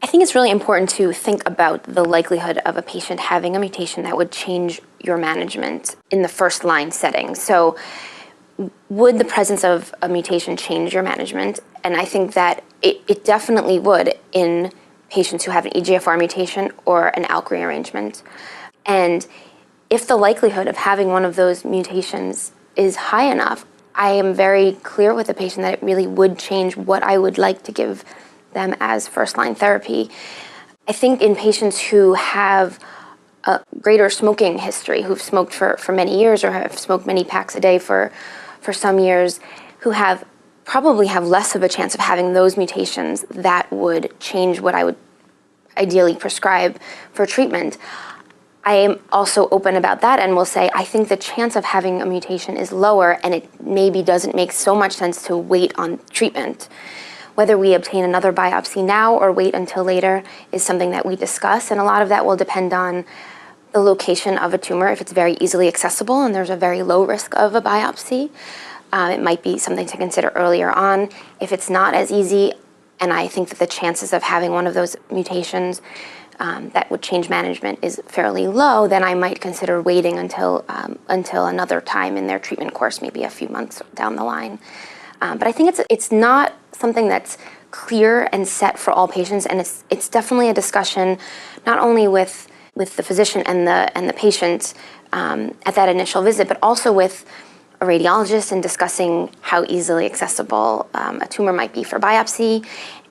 I think it's really important to think about the likelihood of a patient having a mutation that would change your management in the first line setting. So would the presence of a mutation change your management? And I think that it definitely would in patients who have an EGFR mutation or an ALK rearrangement. And if the likelihood of having one of those mutations is high enough, I am very clear with the patient that it really would change what I would like to give them as first-line therapy. I think in patients who have a greater smoking history, who've smoked for many years or have smoked many packs a day for some years, who probably have less of a chance of having those mutations, that would change what I would ideally prescribe for treatment. I am also open about that and will say I think the chance of having a mutation is lower, and it maybe doesn't make so much sense to wait on treatment. Whether we obtain another biopsy now or wait until later is something that we discuss, and a lot of that will depend on the location of a tumor. If it's very easily accessible and there's a very low risk of a biopsy, it might be something to consider earlier on. If it's not as easy, and I think that the chances of having one of those mutations that would change management is fairly low, then I might consider waiting until another time in their treatment course, maybe a few months down the line. But I think it's not something that's clear and set for all patients, and it's definitely a discussion not only with the physician and the patient at that initial visit, but also with a radiologist and discussing how easily accessible a tumor might be for biopsy,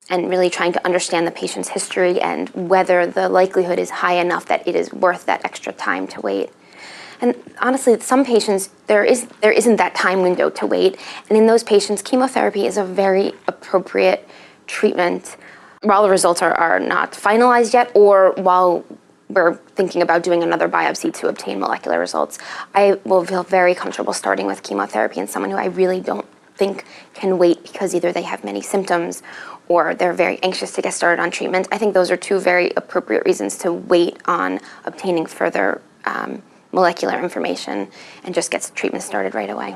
and really trying to understand the patient's history and whether the likelihood is high enough that it is worth that extra time to wait. And honestly, some patients, there isn't that time window to wait. And in those patients, chemotherapy is a very appropriate treatment while the results are not finalized yet, or while we're thinking about doing another biopsy to obtain molecular results. I will feel very comfortable starting with chemotherapy in someone who I really don't think can wait because either they have many symptoms or they're very anxious to get started on treatment. I think those are two very appropriate reasons to wait on obtaining further molecular information and just get treatment started right away.